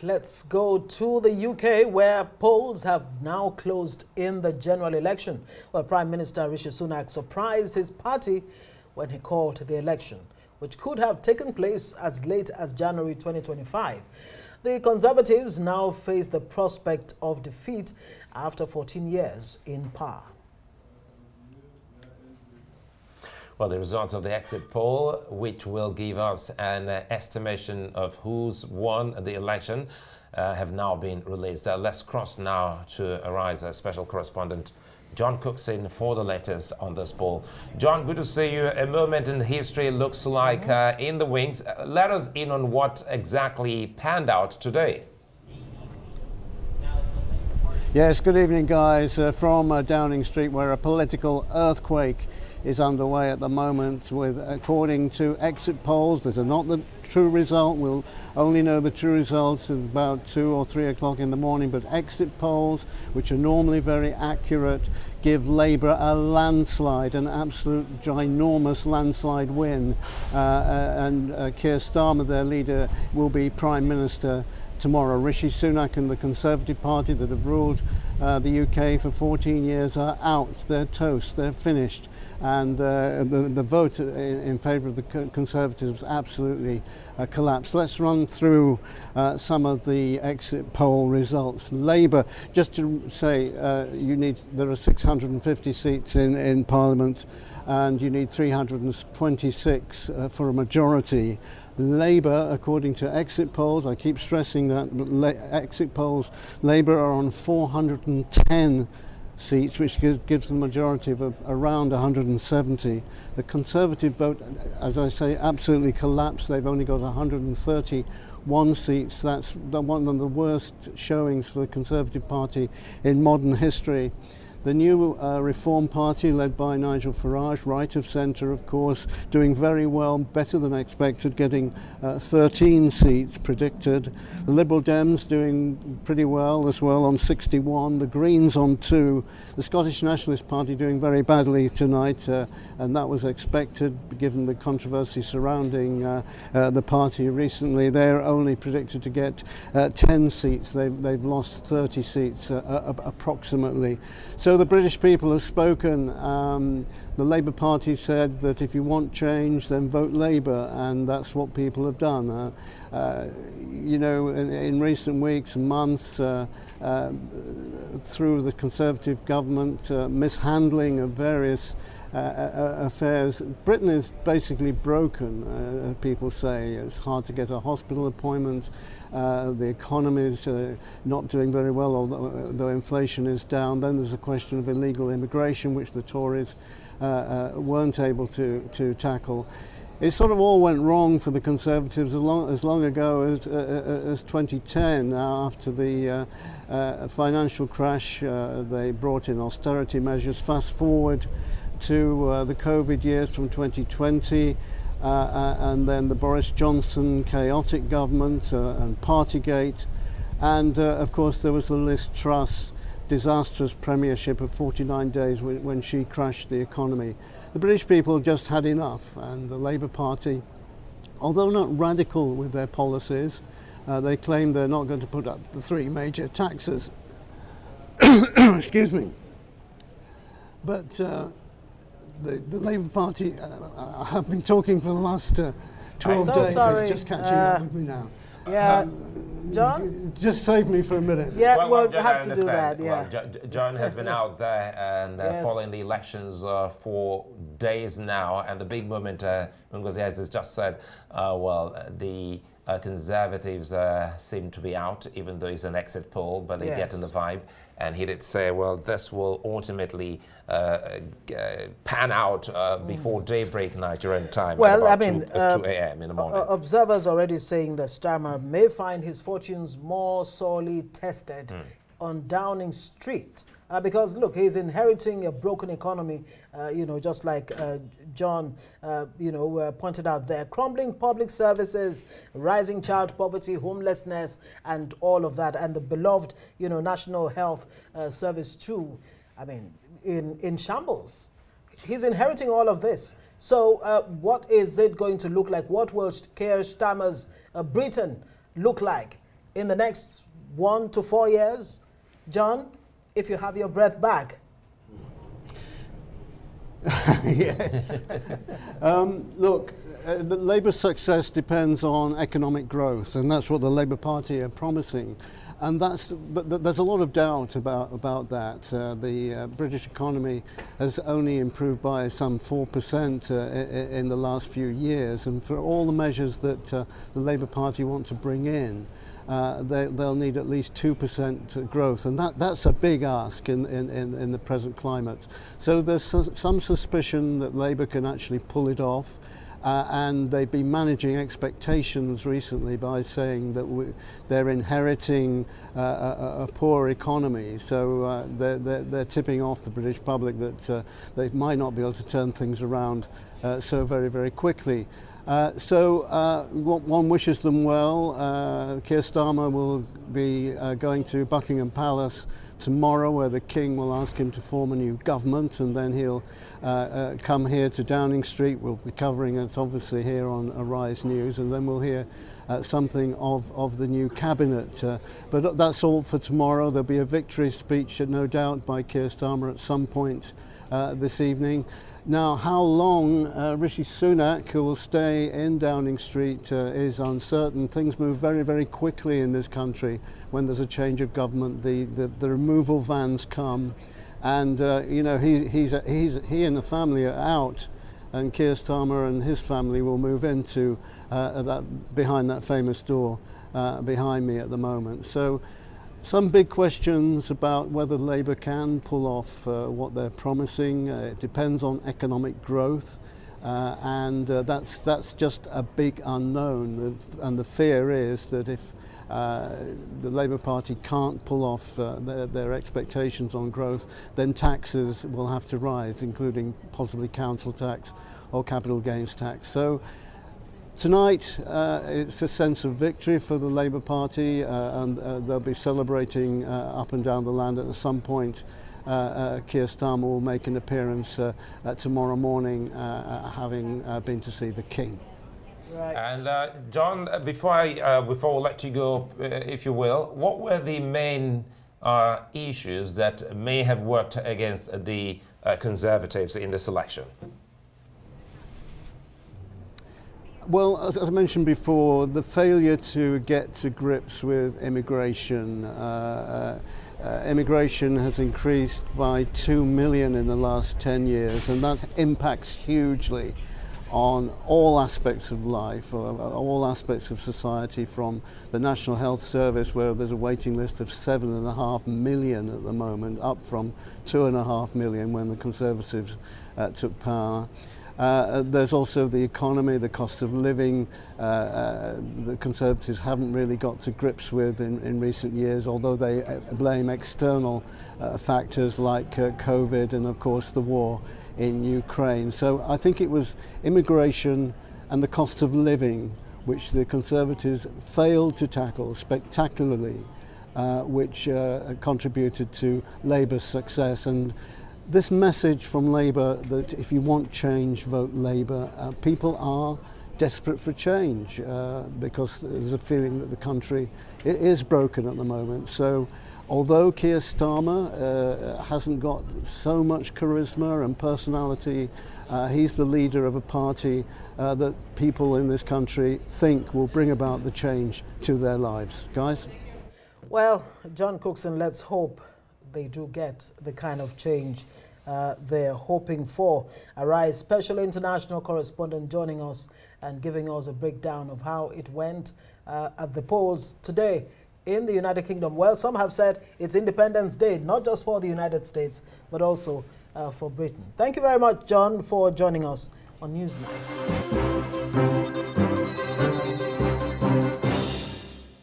Let's go to the UK, where polls have now closed in the general election. Well, Prime Minister Rishi Sunak surprised his party when he called the election, which could have taken place as late as January 2025. The Conservatives now face the prospect of defeat after 14 years in power. Well, the results of the exit poll, which will give us an estimation of who's won the election, have now been released. Let's cross now to Arise, a special correspondent, John Cookson, for the latest on this poll. John, good to see you. A moment in history looks like in the wings. Let us in on what exactly panned out today. Yes, good evening, guys, from Downing Street, where a political earthquake is underway at the moment, with, according to exit polls, there's not the true result. We'll only know the true results at about 2 or 3 o'clock in the morning, but exit polls, which are normally very accurate, give Labour a landslide, an absolute ginormous landslide win, and Keir Starmer, their leader, will be Prime Minister tomorrow. Rishi Sunak and the Conservative Party that have ruled the UK for 14 years are out. They're toast. They're finished. And the vote in favour of the Conservatives absolutely collapsed. Let's run through some of the exit poll results. Labour, just to say, there are 650 seats in Parliament, and you need 326 for a majority. Labour, according to exit polls, I keep stressing that exit polls, Labour are on 410 seats, which gives the majority of around 170. The Conservative vote, as I say, absolutely collapsed. They've only got 131 seats. That's one of the worst showings for the Conservative Party in modern history. The new Reform Party, led by Nigel Farage, right of centre, of course, doing very well, better than expected, getting 13 seats predicted. The Liberal Dems doing pretty well as well, on 61. The Greens on 2. The Scottish Nationalist Party doing very badly tonight, and that was expected given the controversy surrounding the party recently. They're only predicted to get 10 seats. They've lost 30 seats approximately. So the British people have spoken. The Labour Party said that if you want change, then vote Labour, and that's what people have done. You know, in recent weeks and months, through the Conservative government mishandling of various affairs, Britain is basically broken, people say. It's hard to get a hospital appointment. The economy is not doing very well, although inflation is down. Then there's a question of illegal immigration, which the Tories weren't able to tackle. It sort of all went wrong for the Conservatives as long ago as 2010. After the financial crash, they brought in austerity measures. Fast forward to the COVID years from 2020, and then the Boris Johnson chaotic government and Partygate, and of course there was the Liz Truss disastrous premiership of 49 days when she crashed the economy. The British people just had enough, and the Labour Party, although not radical with their policies, they claim they're not going to put up the 3 major taxes. Excuse me. But the Labour Party have been talking for the last 12 days. Sorry. It's just catching up with me now. Yeah, John? Just save me for a minute. Yeah, Well, we'll John, have to do that, yeah. Well, John has been out there and Yes. following the elections for days now, and the big moment, Ngozi has just said, the Conservatives seem to be out, even though it's an exit poll, but they get in the vibe. And he did say, well, this will ultimately pan out before daybreak Nigerian time, Well, at I about mean, 2 a.m. in the morning. Observers already saying that Starmer may find his fortunes more sorely tested on Downing Street. Because, look, he's inheriting a broken economy, just like John, pointed out there. Crumbling public services, rising child poverty, homelessness, and all of that. And the beloved, National Health Service, too, I mean, in shambles. He's inheriting all of this. So what is it going to look like? What will Keir Starmer's Britain look like in the next 1 to 4 years? John, if you have your breath back. Yes. Look, the Labour's success depends on economic growth, and that's what the Labour Party are promising. And there's a lot of doubt about that. The British economy has only improved by some 4% in the last few years, and for all the measures that the Labour Party want to bring in, they'll need at least 2% growth, and that's a big ask in the present climate. So there's some suspicion that Labour can actually pull it off. And they've been managing expectations recently by saying that they're inheriting a poor economy. So they're tipping off the British public that they might not be able to turn things around so very, very quickly. So one wishes them well. Keir Starmer will be going to Buckingham Palace tomorrow, where the King will ask him to form a new government, and then he'll come here to Downing Street. We'll be covering it obviously here on Arise News, and then we'll hear something of the new cabinet. But that's all for tomorrow. There'll be a victory speech, no doubt, by Keir Starmer at some point this evening. Now, how long Rishi Sunak will stay in Downing Street is uncertain. Things move very, very quickly in this country when there's a change of government. The removal vans come, and you know, he and the family are out, and Keir Starmer and his family will move into behind that famous door behind me at the moment. So, some big questions about whether Labour can pull off what they're promising. It depends on economic growth, and that's just a big unknown. And the fear is that if the Labour Party can't pull off their expectations on growth, then taxes will have to rise, including possibly council tax or capital gains tax. So tonight, it's a sense of victory for the Labour Party, and they'll be celebrating up and down the land. At some point, Keir Starmer will make an appearance tomorrow morning, having been to see the King. Right. And John, before we let you go, if you will, what were the main issues that may have worked against the Conservatives in this election? Well, as I mentioned before, the failure to get to grips with immigration. Immigration has increased by 2 million in the last 10 years, and that impacts hugely on all aspects of life, all aspects of society, from the National Health Service, where there's a waiting list of 7.5 million at the moment, up from 2.5 million when the Conservatives took power. There's also the economy, the cost of living. The Conservatives haven't really got to grips with in recent years, although they blame external factors like COVID and of course the war in Ukraine. So I think it was immigration and the cost of living which the Conservatives failed to tackle spectacularly, which contributed to Labour's success. And this message from Labour that if you want change, vote Labour, people are desperate for change because there's a feeling that the country is broken at the moment. So although Keir Starmer hasn't got so much charisma and personality, he's the leader of a party that people in this country think will bring about the change to their lives. Guys? Well, John Cookson, let's hope they do get the kind of change they're hoping for. Arise special international correspondent joining us and giving us a breakdown of how it went at the polls today in the United Kingdom. Well, some have said it's Independence Day, not just for the United States, but also for Britain. Thank you very much, John, for joining us on Newsnight.